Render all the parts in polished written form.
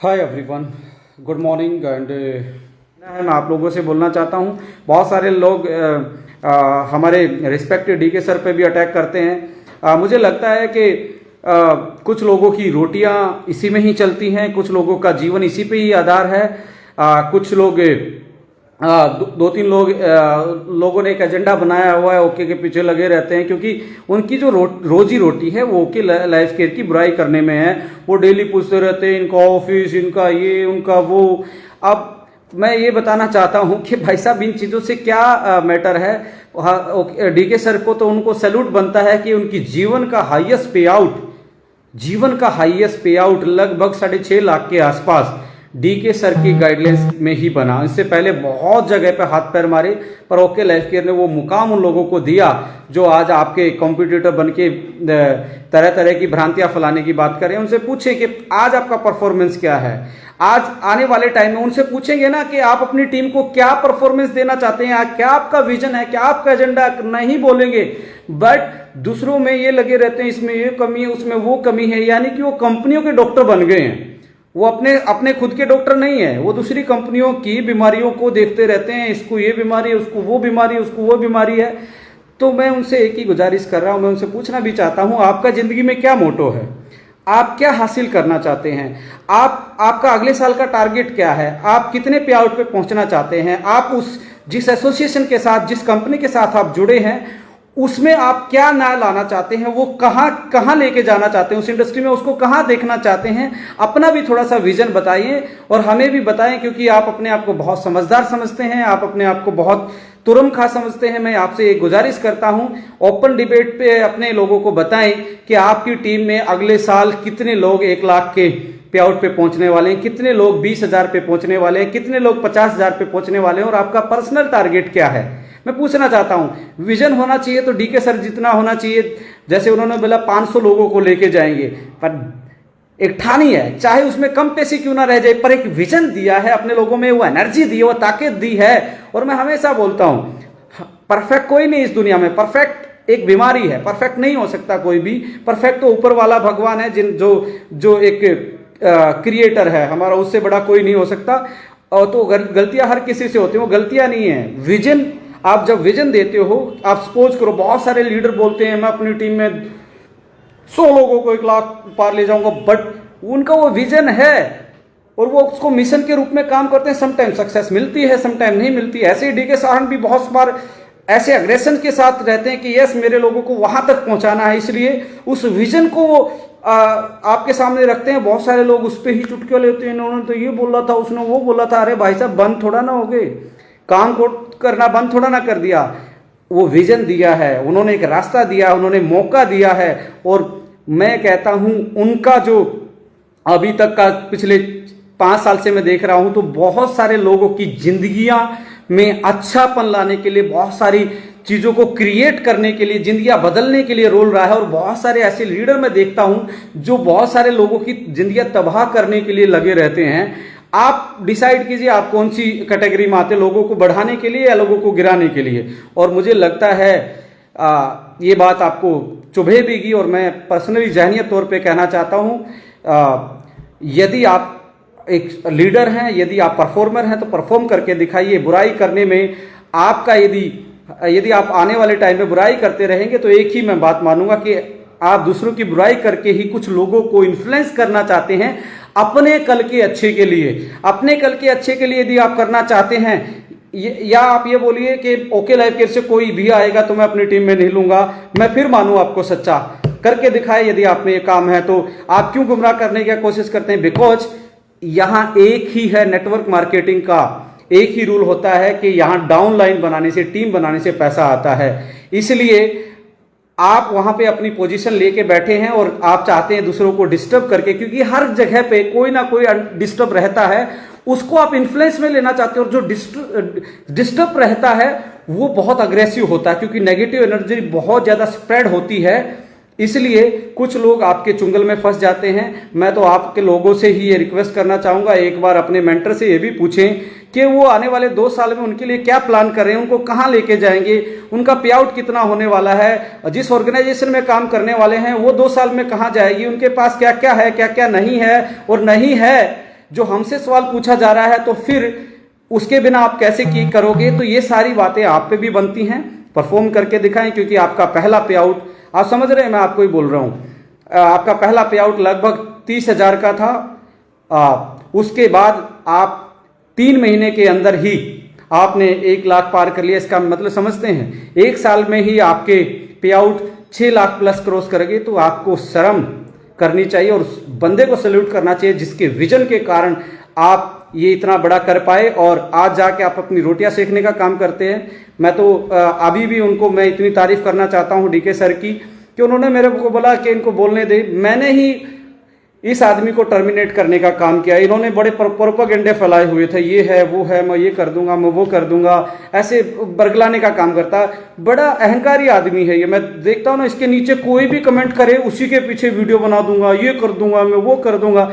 Hi everyone, good morning and मैं आप लोगों से बोलना चाहता हूँ। बहुत सारे लोग हमारे रिस्पेक्टेड डी के सर पे भी अटैक करते हैं। मुझे लगता है कि कुछ लोगों की रोटियां इसी में ही चलती हैं, कुछ लोगों का जीवन इसी पे ही आधार है। कुछ लोग दो तीन लोगों ने एक एजेंडा बनाया हुआ है, ओके के पीछे लगे रहते हैं, क्योंकि उनकी जो रोजी रोटी है वो ओके लाइफ केयर की बुराई करने में है। वो डेली पूछते रहते हैं इनका ऑफिस, इनका ये, उनका वो। अब मैं ये बताना चाहता हूँ कि भाई साहब, इन चीज़ों से क्या मैटर है। डी के सर को तो उनको सैल्यूट बनता है कि उनकी जीवन का हाईएस्ट पे आउट लगभग 6.5 लाख के आसपास डी के सर की गाइडलाइंस में ही बना। इससे पहले बहुत जगह पे हाथ पैर मारे, पर ओके लाइफ केयर ने वो मुकाम उन लोगों को दिया जो आज आपके कॉम्पिटिटर बन के तरह तरह की भ्रांतियां फैलाने की बात करें। उनसे पूछे कि आज आपका परफॉर्मेंस क्या है। आज आने वाले टाइम में उनसे पूछेंगे ना कि आप अपनी टीम को क्या परफॉर्मेंस देना चाहते हैं, आज क्या आपका विजन है, क्या आपका एजेंडा। नहीं बोलेंगे, बट दूसरों में ये लगे रहते हैं, इसमें ये कमी है, उसमें वो कमी है। यानी कि वो कंपनियों के डॉक्टर बन गए हैं। वो अपने खुद के डॉक्टर नहीं है, वो दूसरी कंपनियों की बीमारियों को देखते रहते हैं। इसको ये बीमारी है, उसको वो बीमारी है, उसको वो बीमारी है। तो मैं उनसे एक ही गुजारिश कर रहा हूं, मैं उनसे पूछना भी चाहता हूं, आपका जिंदगी में क्या मोटो है, आप क्या हासिल करना चाहते हैं, आपका अगले साल का टारगेट क्या है, आप कितने पे आउट पे पहुंचना चाहते हैं, आप जिस एसोसिएशन के साथ, जिस कंपनी के साथ आप जुड़े हैं, उसमें आप क्या नया लाना चाहते हैं, वो कहां लेके जाना चाहते हैं, उस इंडस्ट्री में उसको कहां देखना चाहते हैं। अपना भी थोड़ा सा विजन बताइए और हमें भी बताएं, क्योंकि आप अपने आप को बहुत समझदार समझते हैं, आप अपने आप को बहुत तुरमखा समझते हैं। मैं आपसे एक गुजारिश करता हूं, ओपन डिबेट पे अपने लोगों को बताएं कि आपकी टीम में अगले साल कितने लोग 1 लाख के पे आउट पे पहुंचने वाले हैं, कितने लोग 20,000 पे पहुंचने वाले हैं, कितने लोग 50,000 पे पहुंचने वाले हैं, और आपका पर्सनल टारगेट क्या है। मैं पूछना चाहता हूं। विजन होना चाहिए तो डी के सर जितना होना चाहिए, जैसे उन्होंने बोला 500 लोगों को लेके जाएंगे, पर एक ठानी है, चाहे उसमें कम पैसे क्यों ना रह जाए, पर एक विजन दिया है, अपने लोगों में वो एनर्जी दी है, वो ताकत दी है। और मैं हमेशा बोलता हूं, परफेक्ट कोई नहीं इस दुनिया में, परफेक्ट एक बीमारी है, परफेक्ट नहीं हो सकता कोई भी। परफेक्ट तो ऊपर वाला भगवान है, जो एक क्रिएटर है हमारा, उससे बड़ा कोई नहीं हो सकता। और तो गलतियां हर किसी से होती हैं, वो गलतियां नहीं है, विजन। आप जब विजन देते हो, आप सपोज करो, बहुत सारे लीडर बोलते हैं मैं अपनी टीम में 100 लोगों को 1 लाख पार ले जाऊंगा, बट उनका वो विजन है और वो उसको मिशन के रूप में काम करते हैं। समटाइम सक्सेस मिलती है, समटाइम नहीं मिलती। ऐसे ही डी के साहन भी बहुत बार ऐसे अग्रेशन के साथ रहते हैं कि यस, मेरे लोगों को वहां तक पहुंचाना है, इसलिए उस विजन को वो आपके सामने रखते हैं। बहुत सारे लोग उस पर ही चुटकी लेते हैं, उन्होंने तो ये बोला था, उसने वो बोला था। अरे भाई साहब, बंद थोड़ा ना हो गए, काम को करना बंद थोड़ा ना कर दिया। वो विजन दिया है, उन्होंने एक रास्ता दिया, उन्होंने मौका दिया है। और मैं कहता हूं, उनका जो अभी तक का पिछले 5 साल से मैं देख रहा हूं, तो बहुत सारे लोगों की जिंदगियां में अच्छापन लाने के लिए, बहुत सारी चीजों को क्रिएट करने के लिए, जिंदगियां बदलने के लिए रोल रहा है। और बहुत सारे ऐसे लीडर मैं देखता हूं जो बहुत सारे लोगों की जिंदगियां तबाह करने के लिए लगे रहते हैं। आप डिसाइड कीजिए आप कौन सी कैटेगरी में आते, लोगों को बढ़ाने के लिए या लोगों को गिराने के लिए। और मुझे लगता है ये बात आपको चुभेगी, और मैं पर्सनली जहनीत तौर पे कहना चाहता हूं, यदि आप एक लीडर हैं, यदि आप परफॉर्मर हैं, तो परफॉर्म करके दिखाइए। बुराई करने में आपका यदि आप आने वाले टाइम में बुराई करते रहेंगे, तो एक ही मैं बात मानूंगा कि आप दूसरों की बुराई करके ही कुछ लोगों को इन्फ्लुएंस करना चाहते हैं अपने कल के अच्छे के लिए। अपने कल के अच्छे के लिए यदि आप करना चाहते हैं, या आप ये बोलिए कि ओके लाइफ केयर से कोई भी आएगा तो मैं अपनी टीम में नहीं लूंगा, मैं फिर मानूं आपको सच्चा। करके दिखाए यदि आप में ये काम है, तो आप क्यों गुमराह करने की कोशिश करते हैं। बिकॉज यहां एक ही है नेटवर्क मार्केटिंग का, एक ही रूल होता है कि यहां डाउन लाइन बनाने से, टीम बनाने से पैसा आता है। इसलिए आप वहां पे अपनी पोजीशन लेके बैठे हैं और आप चाहते हैं दूसरों को डिस्टर्ब करके, क्योंकि हर जगह पे कोई ना कोई डिस्टर्ब रहता है, उसको आप इन्फ्लुएंस में लेना चाहते हो। और जो डिस्टर्ब रहता है वो बहुत अग्रेसिव होता है, क्योंकि नेगेटिव एनर्जी बहुत ज्यादा स्प्रेड होती है। इसलिए कुछ लोग आपके चुंगल में फंस जाते हैं। मैं तो आपके लोगों से ही ये रिक्वेस्ट करना चाहूंगा, एक बार अपने मेंटर से ये भी पूछें कि वो आने वाले 2 साल में उनके लिए क्या प्लान कर रहे हैं, उनको कहां लेके जाएंगे, उनका पे आउट कितना होने वाला है, जिस ऑर्गेनाइजेशन में काम करने वाले हैं वो 2 साल में कहां जाएगी, उनके पास क्या क्या है, क्या क्या नहीं है। और नहीं है जो हमसे सवाल पूछा जा रहा है, तो फिर उसके बिना आप कैसे करोगे? तो ये सारी बातें आप पे भी बनती हैं, परफॉर्म करके दिखाएं, क्योंकि आपका पहला पे आउट, आप समझ रहे हैं मैं आपको ही बोल रहा हूं, आपका पहला पे आउट लगभग 30,000 का था। उसके बाद आप 3 महीने के अंदर ही आपने 1 लाख पार कर लिया। इसका मतलब समझते हैं, 1 साल में ही आपके पे आउट 6 लाख प्लस क्रॉस करेंगे। तो आपको शर्म करनी चाहिए और उस बंदे को सैल्यूट करना चाहिए जिसके विजन के कारण आप ये इतना बड़ा कर पाए और आज जाके आप अपनी रोटियां सेकने का काम करते हैं। मैं तो अभी भी उनको मैं इतनी तारीफ करना चाहता हूं डीके सर की, कि उन्होंने मेरे को बोला कि इनको बोलने दे, मैंने ही इस आदमी को टर्मिनेट करने का काम किया। इन्होंने बड़े प्रोपेगेंडे फैलाए हुए थे, ये है वो है, मैं ये कर दूंगा, मैं वो कर दूंगा, ऐसे बरगलाने का काम करता। बड़ा अहंकारी आदमी है ये। मैं देखता हूं ना, इसके नीचे कोई भी कमेंट करे उसी के पीछे वीडियो बना दूंगा, ये कर दूंगा, मैं वो कर दूंगा।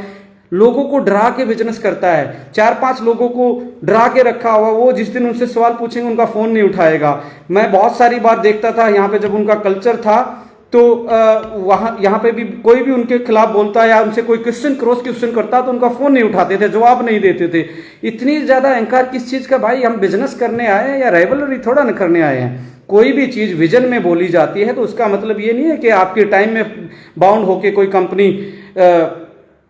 लोगों को डरा के बिजनेस करता है। 4-5 लोगों को डरा के रखा हुआ, वो जिस दिन उनसे सवाल पूछेंगे उनका फोन नहीं उठाएगा। मैं बहुत सारी बार देखता था यहाँ पे, जब उनका कल्चर था तो वहां यहाँ पे भी कोई भी उनके खिलाफ बोलता या उनसे कोई क्रॉस क्वेश्चन करता तो उनका फोन नहीं उठाते थे, जवाब नहीं देते थे। इतनी ज्यादा अहंकार किस चीज का? भाई हम बिजनेस करने आए हैं या राइवलरी थोड़ा न करने आए हैं। कोई भी चीज विजन में बोली जाती है तो उसका मतलब ये नहीं है कि आपके टाइम में बाउंड होके कोई कंपनी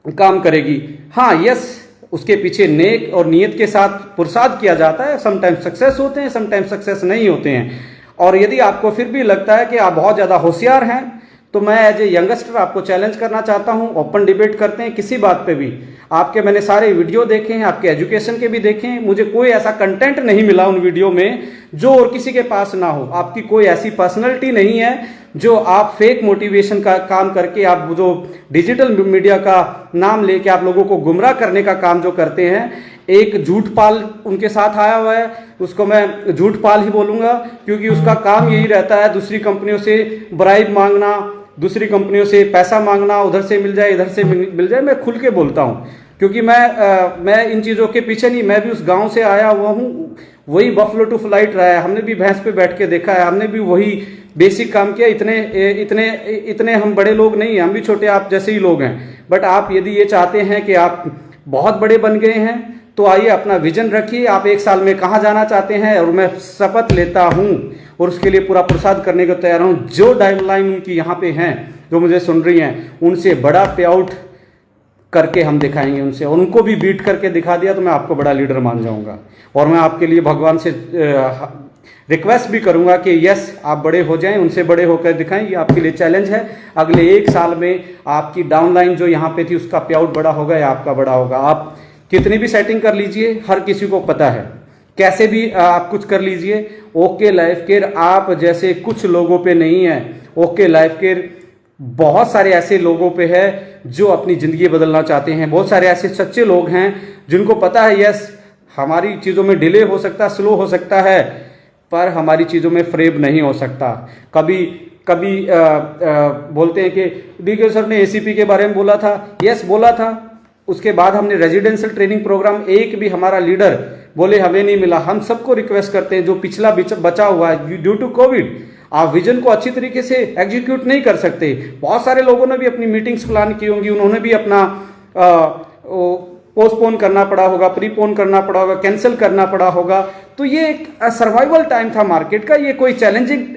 काम करेगी। हाँ, यस, उसके पीछे नेक और नियत के साथ पुरुषार्थ किया जाता है। समटाइम्स सक्सेस होते हैं, समटाइम्स सक्सेस नहीं होते हैं। और यदि आपको फिर भी लगता है कि आप बहुत ज़्यादा होशियार हैं, तो मैं एज ए यंगस्टर आपको चैलेंज करना चाहता हूं। ओपन डिबेट करते हैं किसी बात पे भी। आपके मैंने सारे वीडियो देखे हैं, आपके एजुकेशन के भी देखे हैं। मुझे कोई ऐसा कंटेंट नहीं मिला उन वीडियो में जो और किसी के पास ना हो। आपकी कोई ऐसी पर्सनैलिटी नहीं है जो आप फेक मोटिवेशन का काम करके, आप जो डिजिटल मीडिया का नाम लेके आप लोगों को गुमराह करने का काम जो करते हैं। एक झूठपाल उनके साथ आया हुआ है, उसको मैं झूठपाल ही बोलूंगा, क्योंकि उसका काम यही रहता है दूसरी कंपनियों से ब्राइब मांगना, दूसरी कंपनियों से पैसा मांगना, उधर से मिल जाए इधर से मिल जाए। मैं खुल के बोलता हूं, क्योंकि मैं इन चीज़ों के पीछे नहीं। मैं भी उस गांव से आया हुआ हूँ, वही बफलो टू फ्लाइट रहा है। हमने भी भैंस पे बैठ के देखा है, हमने भी वही बेसिक काम किया। इतने हम बड़े लोग नहीं हैं, हम भी छोटे आप जैसे ही लोग हैं। बट आप यदि ये चाहते हैं कि आप बहुत बड़े बन गए हैं, तो आइए अपना विजन रखिए। आप 1 साल में कहाँ जाना चाहते हैं, और मैं शपथ लेता हूँ और उसके लिए पूरा पुरुषार्थ करने को तैयार हूँ। जो टाइमलाइन उनकी यहाँ पे हैं, जो मुझे सुन रही हैं, उनसे बड़ा पे आउट करके हम दिखाएंगे उनसे। और उनको भी बीट करके दिखा दिया तो मैं आपको बड़ा लीडर मान जाऊंगा। और मैं आपके लिए भगवान से रिक्वेस्ट भी करूंगा कि यस, आप बड़े हो जाएं, उनसे बड़े होकर दिखाएं। ये आपके लिए चैलेंज है। अगले 1 साल में आपकी डाउनलाइन जो यहाँ पे थी उसका पे आउट बड़ा होगा या आपका बड़ा होगा। आप कितनी भी सेटिंग कर लीजिए, हर किसी को पता है, कैसे भी आप कुछ कर लीजिए। ओके लाइफ केयर आप जैसे कुछ लोगों पे नहीं है। ओके लाइफ केयर बहुत सारे ऐसे लोगों पे है जो अपनी जिंदगी बदलना चाहते हैं। बहुत सारे ऐसे सच्चे लोग हैं जिनको पता है यस, हमारी चीजों में डिले हो सकता है, स्लो हो सकता है, पर हमारी चीजों में फ्रेब नहीं हो सकता। कभी बोलते हैं कि डीके सर ने एसीपी के बारे में बोला था। यस, बोला था। उसके बाद हमने रेजिडेंशियल ट्रेनिंग प्रोग्राम, एक भी हमारा लीडर बोले हमें नहीं मिला। हम सबको रिक्वेस्ट करते हैं जो पिछला बचा हुआ है ड्यू टू कोविड, आप विजन को अच्छी तरीके से एग्जीक्यूट नहीं कर सकते। बहुत सारे लोगों ने भी अपनी मीटिंग्स प्लान की होंगी, उन्होंने भी अपना पोस्टपोन करना पड़ा होगा, प्रीपोन करना पड़ा होगा, कैंसिल करना पड़ा होगा। तो ये एक सर्वाइवल टाइम था मार्केट का। ये कोई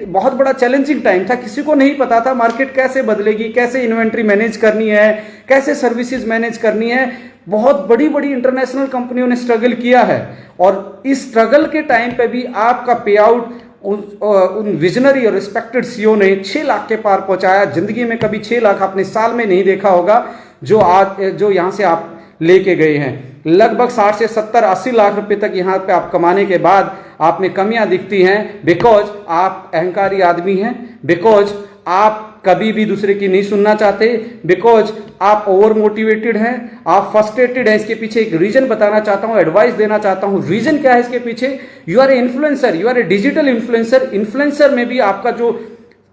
बहुत बड़ा चैलेंजिंग टाइम था। किसी को नहीं पता था मार्केट कैसे बदलेगी, कैसे इन्वेंट्री मैनेज करनी है, कैसे सर्विसेज मैनेज करनी है। बहुत बड़ी बड़ी इंटरनेशनल कंपनियों ने स्ट्रगल किया है, और इस स्ट्रगल के टाइम पे भी आपका पे आउट उन विजनरी और रिस्पेक्टेड सीईओ ने 6 लाख के पार पहुंचाया। जिंदगी में कभी 6 लाख आपने साल में नहीं देखा होगा जो यहां से आप लेके गए हैं। लगभग 60 से 70 80 लाख रुपए तक यहाँ पे आप कमाने के बाद आप में कमियां दिखती हैं, बिकॉज आप अहंकारी आदमी हैं, बिकॉज आप कभी भी दूसरे की नहीं सुनना चाहते, बिकॉज आप ओवर मोटिवेटेड हैं, आप फ्रस्ट्रेटेड हैं। इसके पीछे एक रीजन बताना चाहता हूं, एडवाइस देना चाहता हूं। रीजन क्या है इसके पीछे? You are a influencer, you are a digital influencer. Influencer में भी आपका जो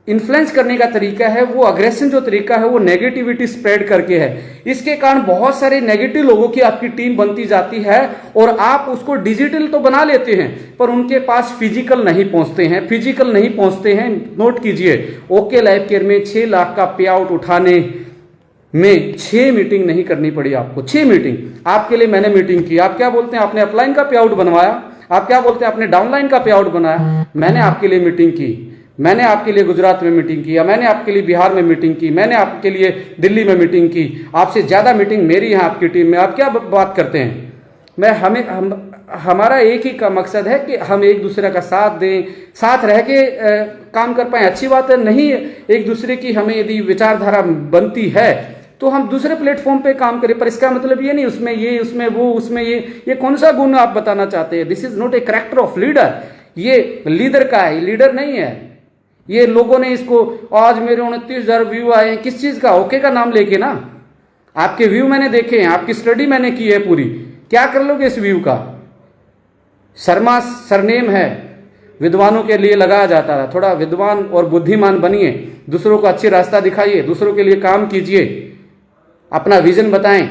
इन्फ्लुएंस करने का तरीका है, वो अग्रेशन जो तरीका है, वो नेगेटिविटी स्प्रेड करके है। इसके कारण बहुत सारे नेगेटिव लोगों की आपकी टीम बनती जाती है, और आप उसको डिजिटल तो बना लेते हैं पर उनके पास फिजिकल नहीं पहुंचते हैं। नोट कीजिए, ओके लाइफ केयर में 6 लाख का पे आउट उठाने में 6 मीटिंग नहीं करनी पड़ी आपको। 6 मीटिंग आपके लिए मैंने मीटिंग की। आप क्या बोलते हैं, आपने अपलाइन का पे आउट बनवाया। आप क्या बोलते हैं, आपने डाउनलाइन का पे आउट बनाया। मैंने आपके लिए मीटिंग की, मैंने आपके लिए गुजरात में मीटिंग की, मैंने आपके लिए बिहार में मीटिंग की, मैंने आपके लिए दिल्ली में मीटिंग की। आपसे ज्यादा मीटिंग मेरी है आपकी टीम में। आप क्या बात करते हैं। हमारा एक ही का मकसद है कि हम एक दूसरे का साथ दें, साथ रह के काम कर पाए। अच्छी बात है, नहीं एक दूसरे की हमें यदि विचारधारा बनती है तो हम दूसरे प्लेटफॉर्म पे काम करें, पर इसका मतलब ये नहीं उसमें ये, उसमें वो, उसमें ये कौन सा गुण आप बताना चाहते हैं। This is not a character of leader. ये लीडर का है, लीडर नहीं है। ये लोगों ने इसको, आज मेरे 29,000 व्यू आए हैं, किस चीज का, ओके का नाम लेके ना। आपके व्यू मैंने देखे हैं, आपकी स्टडी मैंने की है पूरी। क्या कर लोगे इस व्यू का। शर्मा सरनेम है, विद्वानों के लिए लगाया जाता है। थोड़ा विद्वान और बुद्धिमान बनिए, दूसरों को अच्छी रास्ता दिखाइए, दूसरों के लिए काम कीजिए, अपना विजन बताएं,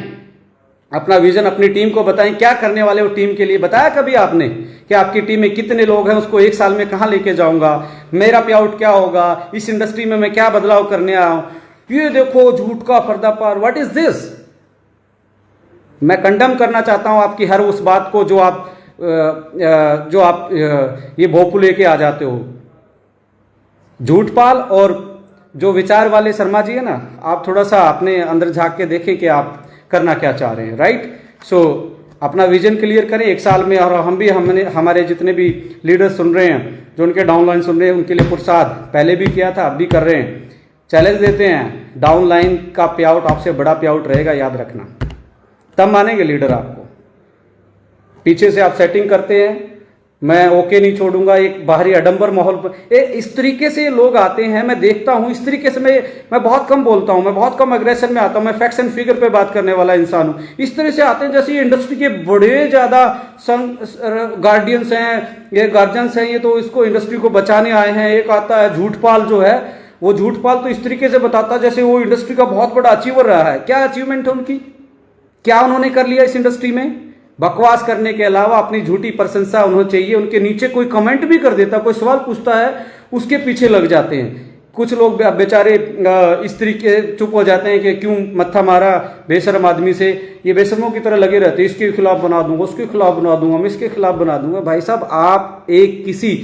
अपना विजन अपनी टीम को बताएं। क्या करने वाले हो टीम के लिए, बताया कभी आपने कि आपकी टीम में कितने लोग हैं, उसको 1 साल में कहां लेके जाऊंगा, मेरा पे आउट क्या होगा, इस इंडस्ट्री में मैं क्या बदलाव करने आया हूं। ये देखो झूठ का पर्दापार, व्हाट इज दिस। मैं कंडम करना चाहता हूं आपकी हर उस बात को जो आप ये भोपू लेके आ जाते हो। झूठपाल और जो विचार वाले शर्मा जी है ना, आप थोड़ा सा अपने अंदर झांक के देखें कि आप करना क्या चाह रहे हैं। राइट। सो अपना विजन क्लियर करें 1 साल में। और हमारे जितने भी लीडर्स सुन रहे हैं, जो उनके डाउनलाइन सुन रहे हैं, उनके लिए पुरस्कार पहले भी किया था, अब भी कर रहे हैं। चैलेंज देते हैं, डाउनलाइन का पे आउट आपसे बड़ा पे आउट रहेगा, याद रखना। तब मानेंगे लीडर आपको। पीछे से आप सेटिंग करते हैं, मैं ओके नहीं छोड़ूंगा, एक बाहरी आडंबर माहौल पर इस तरीके से लोग आते हैं। मैं देखता हूं इस तरीके से। मैं बहुत कम बोलता हूं, मैं बहुत कम एग्रेशन में आता हूं, मैं फैक्ट्स एंड फिगर पे बात करने वाला इंसान हूं। इस तरह से आते हैं जैसे ये इंडस्ट्री के बड़े ज्यादा गार्डियंस हैं, ये गार्जियंस हैं, ये तो इसको इंडस्ट्री को बचाने आए हैं। एक आता है झूठपाल, जो है वो झूठपाल तो इस तरीके से बताता है जैसे वो इंडस्ट्री का बहुत बड़ा अचीवर रहा है। क्या अचीवमेंट है उनकी, क्या उन्होंने कर लिया इस इंडस्ट्री में। बकवास करने के अलावा अपनी झूठी प्रशंसा उन्हें चाहिए। उनके नीचे कोई कमेंट भी कर देता, कोई सवाल पूछता है, उसके पीछे लग जाते हैं। कुछ लोग बेचारे इस तरीके चुप हो जाते हैं कि क्यों मत्था मारा बेशर्म आदमी से, ये बेशर्मों की तरह लगे रहते, इसके खिलाफ बना दूंगा, उसके खिलाफ बना दूंगा, मैं इसके खिलाफ बना दूंगा। भाई साहब, आप एक किसी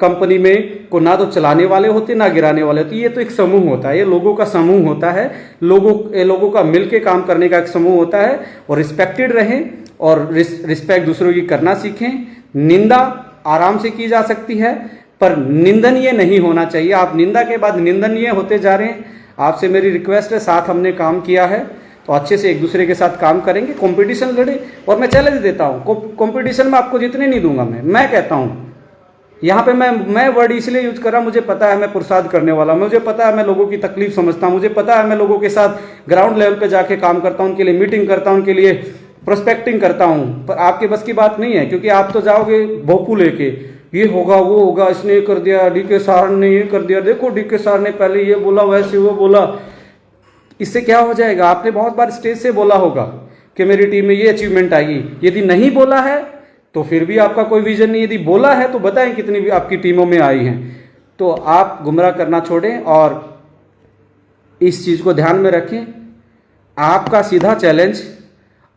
कंपनी में को ना तो चलाने वाले होते ना गिराने वाले होते। ये तो एक समूह होता है, ये लोगों का समूह होता है। लोगों का मिलके काम करने का एक समूह होता है। और रिस्पेक्टेड रहें और रिस्पेक्ट दूसरों की करना सीखें। निंदा आराम से की जा सकती है, पर निंदनीय नहीं होना चाहिए। आप निंदा के बाद निंदनीय होते जा रहे हैं। आपसे मेरी रिक्वेस्ट है, साथ हमने काम किया है तो अच्छे से एक दूसरे के साथ काम करेंगे, कंपटीशन लड़े। और मैं चैलेंज देता हूं, कंपटीशन में आपको जीतने नहीं दूंगा। मैं कहता हूं, यहाँ पे मैं वर्ड इसलिए यूज कर रहा हूं, मुझे पता है मैं पुरसाद करने वाला हूं, मुझे पता है मैं लोगों की तकलीफ समझता हूं, मुझे पता है मैं लोगों के साथ ग्राउंड लेवल पे जाके काम करता हूं, उनके लिए मीटिंग करता हूं, उनके लिए प्रोस्पेक्टिंग करता हूं। पर आपके बस की बात नहीं है, क्योंकि आप तो जाओगे भोपू लेके, ये होगा वो होगा, इसने ये कर दिया, डीके सार ने ये कर दिया, देखो डीके सार ने पहले ये बोला, वैसे वो बोला। इससे क्या हो जाएगा। आपने बहुत बार स्टेज से बोला होगा कि मेरी टीम में ये अचीवमेंट आएगी। यदि नहीं बोला है तो फिर भी आपका कोई विजन नहीं। यदि बोला है तो बताएं कितनी भी आपकी टीमों में आई हैं। तो आप गुमराह करना छोड़ें और इस चीज को ध्यान में रखें। आपका सीधा चैलेंज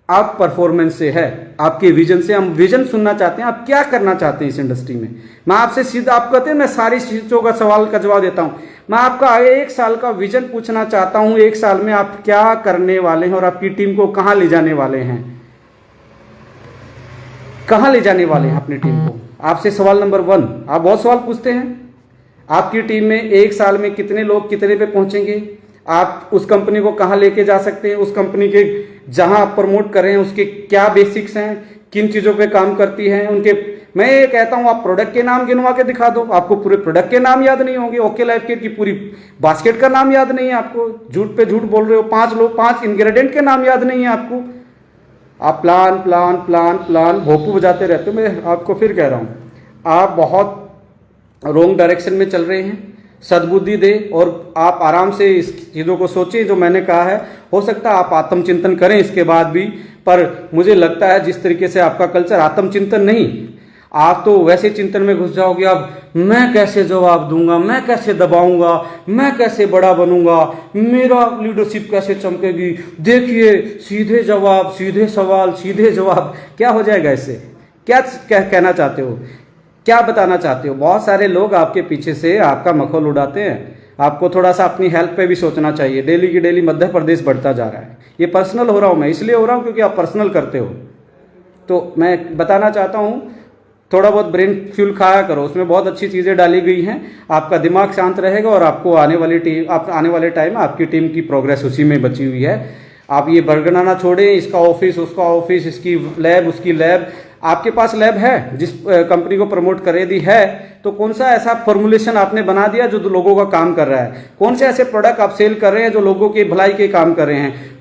आप परफॉर्मेंस से है, आपके विजन से। हम विजन सुनना चाहते हैं, आप क्या करना चाहते हैं इस इंडस्ट्री में। मैं आपसे सीधा, आप कहते हैं मैं सारी चीजों का सवाल का जवाब देता हूं। मैं आपका आगे 1 साल का विजन पूछना चाहता हूं। 1 साल में आप क्या करने वाले हैं और आपकी टीम को कहां ले जाने वाले हैं, कहां ले जाने वाले हैं अपनी टीम को। आपसे सवाल नंबर 1, आप बहुत सवाल पूछते हैं। आपकी टीम में 1 साल में कितने लोग कितने पे पहुंचेंगे, आप उस कंपनी को कहां लेके जा सकते हैं, उस कंपनी के जहां आप प्रमोट कर रहे हैं उसके क्या बेसिक्स हैं, किन चीजों पे काम करती हैं उनके। मैं ये कहता हूं आप प्रोडक्ट के नाम गिनवा के दिखा दो, आपको पूरे प्रोडक्ट के नाम याद नहीं होंगे। ओके लाइफ केयर की पूरी बास्केट का नाम याद नहीं है आपको, झूठ पे झूठ बोल रहे हो। 5 इंग्रेडिएंट के नाम याद नहीं है आपको। आप प्लान प्लान प्लान प्लान भोपू बजाते रहते हो। मैं आपको फिर कह रहा हूं, आप बहुत रॉन्ग डायरेक्शन में चल रहे हैं। सद्बुद्धि दे और आप आराम से इस चीज़ों को सोचें जो मैंने कहा है। हो सकता है आप आत्मचिंतन करें इसके बाद भी, पर मुझे लगता है जिस तरीके से आपका कल्चर आत्मचिंतन नहीं, आप तो वैसे चिंतन में घुस जाओगे, अब मैं कैसे जवाब दूंगा, मैं कैसे दबाऊंगा, मैं कैसे बड़ा बनूंगा, मेरा लीडरशिप कैसे चमकेगी, देखिए सीधे जवाब, सीधे सवाल, सीधे जवाब। क्या हो जाएगा इससे? क्या कहना चाहते हो, क्या बताना चाहते हो? बहुत सारे लोग आपके पीछे से आपका मखौल उड़ाते हैं। आपको थोड़ा सा अपनी हेल्थ पे भी सोचना चाहिए। डेली की डेली मध्य प्रदेश बढ़ता जा रहा है। ये पर्सनल हो रहा हूँ मैं, इसलिए हो रहा हूँ क्योंकि आप पर्सनल करते हो। तो मैं बताना चाहता हूँ, थोड़ा बहुत ब्रेन फ्यूल खाया करो, उसमें बहुत अच्छी चीज़ें डाली गई हैं। आपका दिमाग शांत रहेगा और आपको आने वाले टाइम में आपकी टीम की प्रोग्रेस उसी में बची हुई है। आप ये बरगनाना छोड़ें, इसका ऑफिस, उसका ऑफिस, इसकी लैब, उसकी लैब। आपके पास लैब है, जिस कंपनी को प्रमोट करे दी है, तो कौन सा ऐसा फॉर्मुलेशन आपने बना दिया जो लोगों का काम कर रहा है? कौन से ऐसे प्रोडक्ट आप सेल कर रहे हैं जो लोगों की भलाई के काम कर रहे हैं?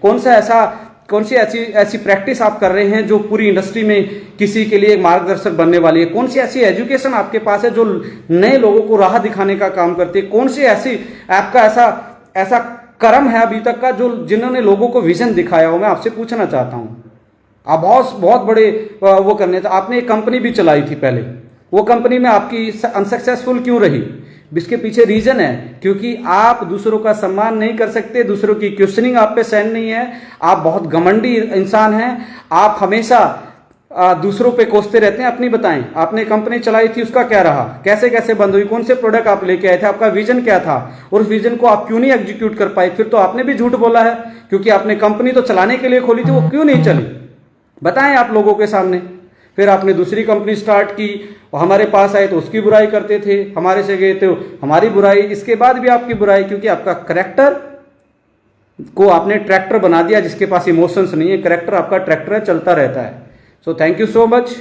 कौन सी ऐसी प्रैक्टिस आप कर रहे हैं जो पूरी इंडस्ट्री में किसी के लिए मार्गदर्शक बनने वाली है? कौन सी ऐसी एजुकेशन आपके पास है जो नए लोगों को राह दिखाने का काम करती है? कौन सी ऐसी आपका ऐसा कर्म है अभी तक का जो जिन्होंने लोगों को विजन दिखाया हो? मैं आपसे पूछना चाहता हूं। आप बहुत बड़े वो करने थे। आपने एक कंपनी भी चलाई थी पहले, वो कंपनी में आपकी अनसक्सेसफुल क्यों रही? इसके पीछे रीजन है क्योंकि आप दूसरों का सम्मान नहीं कर सकते, दूसरों की क्वेश्चनिंग आप पे सहन नहीं है, आप बहुत घमंडी इंसान हैं, आप हमेशा दूसरों पे कोसते रहते हैं। अपनी बताएं, आपने कंपनी चलाई थी, उसका क्या रहा? कैसे कैसे बंद हुई? कौन से प्रोडक्ट आप लेके आए थे? आपका विजन क्या था? और उस विजन को आप क्यों नहीं एग्जीक्यूट कर पाए? फिर तो आपने भी झूठ बोला है, क्योंकि आपने कंपनी तो चलाने के लिए खोली थी, वो क्यों नहीं चली? बताएं आप लोगों के सामने। फिर आपने दूसरी कंपनी स्टार्ट की, हमारे पास आए तो उसकी बुराई करते थे, हमारे से गए तो हमारी बुराई, इसके बाद भी आपकी बुराई, क्योंकि आपका करेक्टर को आपने ट्रैक्टर बना दिया जिसके पास इमोशंस नहीं है। करेक्टर आपका ट्रैक्टर है, चलता रहता है। So thank you so much.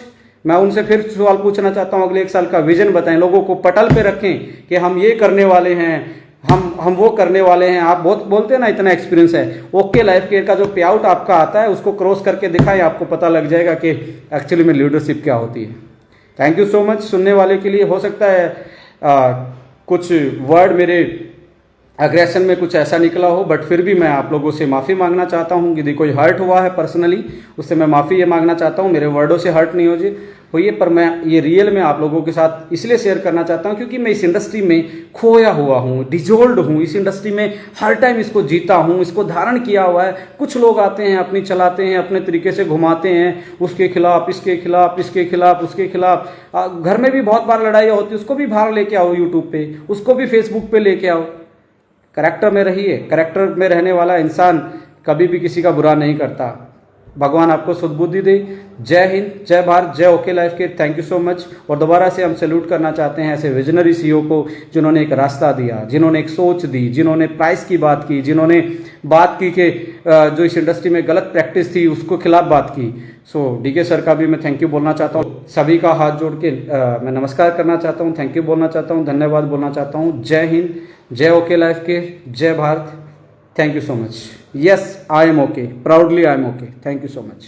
मैं उनसे फिर सवाल पूछना चाहता हूं, अगले 1 साल का विजन बताएं, लोगों को पटल पे रखें कि हम ये करने वाले हैं, हम वो करने वाले हैं। आप बहुत बोलते हैं ना, इतना एक्सपीरियंस है। ओके लाइफ केयर का जो पे आउट आपका आता है उसको क्रॉस करके दिखाएं, आपको पता लग जाएगा कि एक्चुअली में लीडरशिप क्या होती है। थैंक यू सो मच सुनने वाले के लिए। हो सकता है कुछ वर्ड मेरे अग्रेशन में कुछ ऐसा निकला हो, बट फिर भी मैं आप लोगों से माफ़ी मांगना चाहता हूँ। यदि कोई हर्ट हुआ है पर्सनली, उससे मैं माफ़ी ये मांगना चाहता हूँ। मेरे वर्डों से हर्ट नहीं होइए, पर मैं ये रियल में आप लोगों के साथ इसलिए शेयर करना चाहता हूँ क्योंकि मैं इस इंडस्ट्री में खोया हुआ हूँ, डिजोल्ड हूँ। इस इंडस्ट्री में हर टाइम इसको जीता हूँ, इसको धारण किया हुआ है। कुछ लोग आते हैं, अपनी चलाते हैं, अपने तरीके से घुमाते हैं, उसके खिलाफ, इसके खिलाफ, इसके खिलाफ, उसके खिलाफ। घर में भी बहुत बार लड़ाई होती है, उसको भी बाहर लेके आओ यूट्यूब पे, उसको भी फेसबुक पे लेके आओ। करेक्टर में रहिए। करेक्टर में रहने वाला इंसान कभी भी किसी का बुरा नहीं करता। भगवान आपको सद्बुद्धि दे। जय हिंद, जय भारत, जय okay life care. Thank you so much. और दोबारा से हम सैल्यूट करना चाहते हैं ऐसे विजनरी सीईओ को जिन्होंने एक रास्ता दिया, जिन्होंने एक सोच दी, जिन्होंने प्राइस की बात की, जिन्होंने बात की कि जो इस इंडस्ट्री में गलत प्रैक्टिस थी उसको खिलाफ बात की। सो डीके सर का भी मैं थैंक यू बोलना चाहता हूँ। सभी का हाथ जोड़ के मैं नमस्कार करना चाहता हूँ, थैंक यू बोलना चाहता हूँ, धन्यवाद बोलना चाहता हूँ। जय हिंद, जय ओके लाइफ केयर, जय Bharat. Thank you so much. Yes, I am okay. Proudly I am okay. Thank you so much.